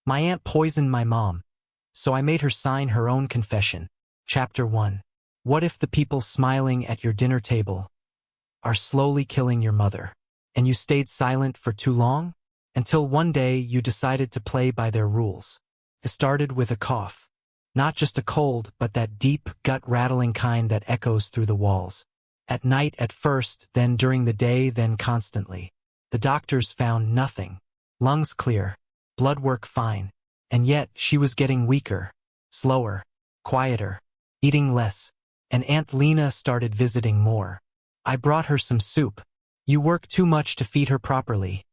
My aunt poisoned my mom, so I made her sign her own confession. Chapter 1. What if the people smiling at your dinner table are slowly killing your mother, and you stayed silent for too long? Until one day you decided to play by their rules. It started with a cough. Not just a cold, but that deep, gut-rattling kind that echoes through the walls. At night at first, then during the day, then constantly. The doctors found nothing. Lungs clear, blood work fine. And yet she was getting weaker, slower, quieter, eating less. And Aunt Lena started visiting more. I brought her some soup. You work too much to feed her properly,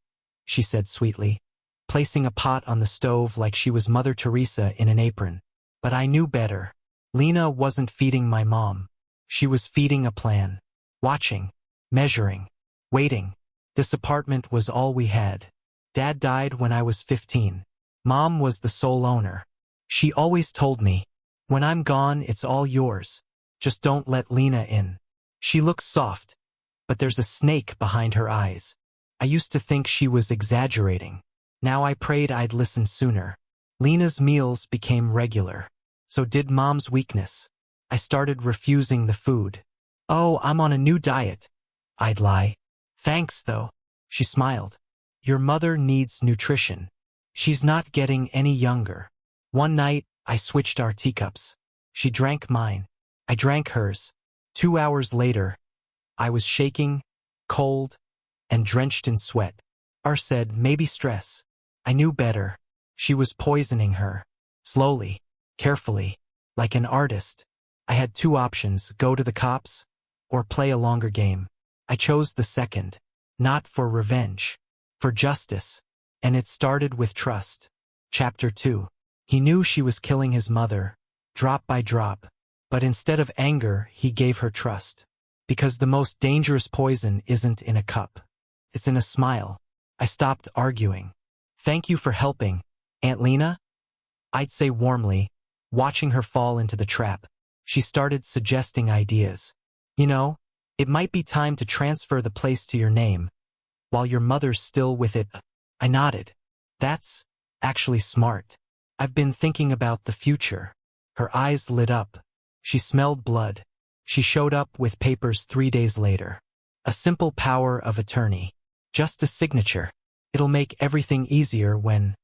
she said sweetly, placing a pot on the stove like she was Mother Teresa in an apron. But I knew better. Lena wasn't feeding my mom. She was feeding a plan. Watching, measuring, waiting. This apartment was all we had. Dad died when I was 15. Mom was the sole owner. She always told me, when I'm gone, it's all yours. Just don't let Lena in. She looks soft, but there's a snake behind her eyes. I used to think she was exaggerating. Now I prayed I'd listen sooner. Lena's meals became regular. So did Mom's weakness. I started refusing the food. Oh, I'm on a new diet, I'd lie. Thanks, though, she smiled. Your mother needs nutrition. She's not getting any younger. One night, I switched our teacups. She drank mine. I drank hers. 2 hours later, I was shaking, cold, and drenched in sweat. R said, maybe stress. I knew better. She was poisoning her. Slowly, carefully, like an artist. I had two options, go to the cops, or play a longer game. I chose the second. Not for revenge. For justice. And it started with trust. Chapter 2. He knew she was killing his mother, drop by drop. But instead of anger, he gave her trust. Because the most dangerous poison isn't in a cup. It's in a smile. I stopped arguing. Thank you for helping, Aunt Lena? I'd say warmly, watching her fall into the trap. She started suggesting ideas. You know, it might be time to transfer the place to your name, while your mother's still with it. I nodded. That's actually smart. I've been thinking about the future. Her eyes lit up. She smelled blood. She showed up with papers 3 days later. A simple power of attorney. Just a signature. It'll make everything easier when...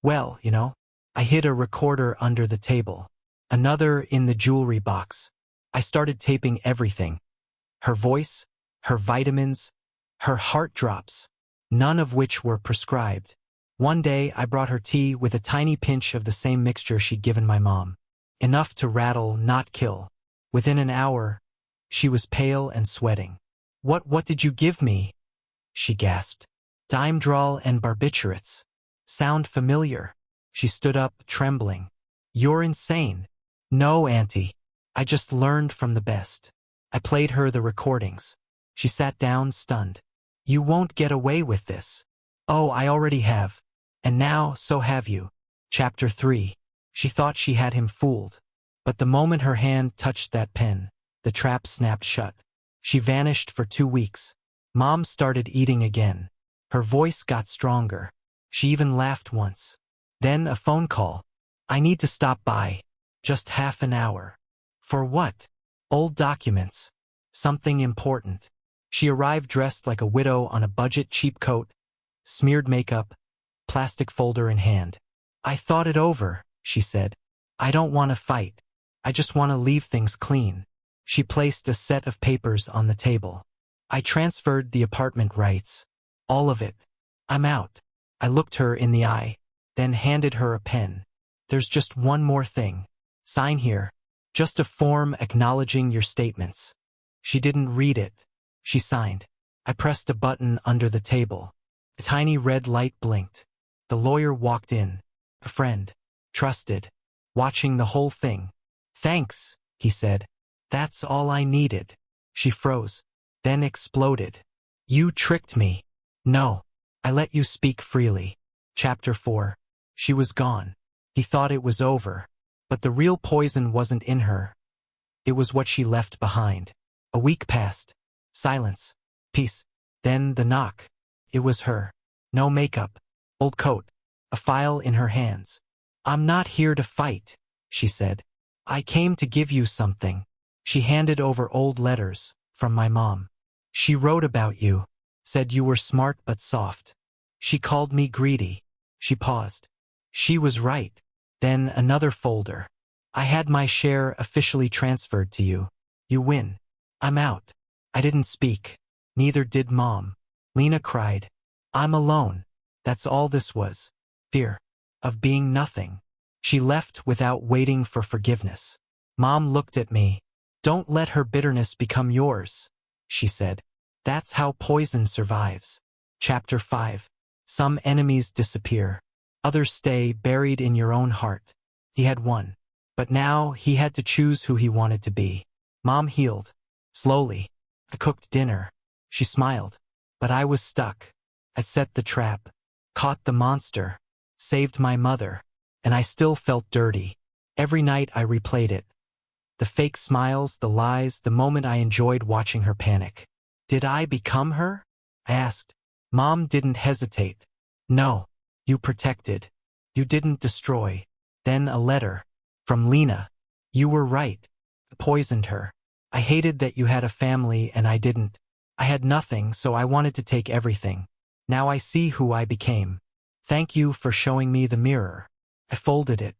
Well, you know, I hid a recorder under the table. Another in the jewelry box. I started taping everything. Her voice, her vitamins, her heart drops. None of which were prescribed. One day I brought her tea with a tiny pinch of the same mixture she'd given my mom. Enough to rattle, not kill. Within an hour, she was pale and sweating. What did you give me? She gasped. Dimedrol and barbiturates. Sound familiar? She stood up, trembling. You're insane. No, Auntie. I just learned from the best. I played her the recordings. She sat down, stunned. You won't get away with this. Oh, I already have. And now, so have you. Chapter 3. She thought she had him fooled. But the moment her hand touched that pen, the trap snapped shut. She vanished for 2 weeks. Mom started eating again. Her voice got stronger. She even laughed once. Then a phone call. I need to stop by. Just half an hour. For what? Old documents. Something important. She arrived dressed like a widow on a budget, cheap coat, smeared makeup, plastic folder in hand. I thought it over, she said. I don't want to fight. I just want to leave things clean. She placed a set of papers on the table. I transferred the apartment rights. All of it. I'm out. I looked her in the eye, then handed her a pen. There's just one more thing. Sign here. Just a form acknowledging your statements. She didn't read it. She signed. I pressed a button under the table. A tiny red light blinked. The lawyer walked in. A friend. Trusted. Watching the whole thing. Thanks, he said. That's all I needed. She froze. Then exploded. You tricked me. No. I let you speak freely. Chapter 4. She was gone. He thought it was over. But the real poison wasn't in her. It was what she left behind. A week passed. Silence. Peace. Then the knock. It was her. No makeup. Old coat. a file in her hands. I'm not here to fight, she said. I came to give you something. She handed over old letters from my mom. She wrote about you, said you were smart but soft. She called me greedy. She paused. She was right. Then another folder. I had my share officially transferred to you. You win. I'm out. I didn't speak. Neither did Mom. Lena cried. I'm alone. That's all this was. Fear. Of being nothing. She left without waiting for forgiveness. Mom looked at me. Don't let her bitterness become yours, she said. That's how poison survives. Chapter 5. Some enemies disappear. Others stay buried in your own heart. He had won. But now he had to choose who he wanted to be. Mom healed. Slowly. I cooked dinner. She smiled. But I was stuck. I set the trap. Caught the monster. Saved my mother. And I still felt dirty. Every night I replayed it. The fake smiles, the lies, the moment I enjoyed watching her panic. Did I become her? I asked. Mom didn't hesitate. No. You protected. You didn't destroy. Then a letter. From Lena. You were right. I poisoned her. I hated that you had a family and I didn't. I had nothing, so I wanted to take everything. Now I see who I became. Thank you for showing me the mirror. I folded it.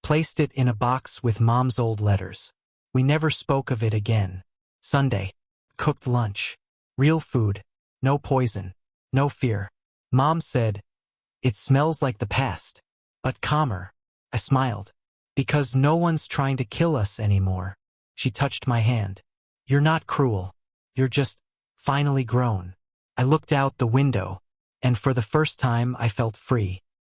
Placed it in a box with Mom's old letters. We never spoke of it again. Sunday. Cooked lunch. Real food. No poison. No fear. Mom said, it smells like the past, but calmer. I smiled. Because no one's trying to kill us anymore. She touched my hand. You're not cruel. You're just finally grown. I looked out the window, and for the first time I felt free.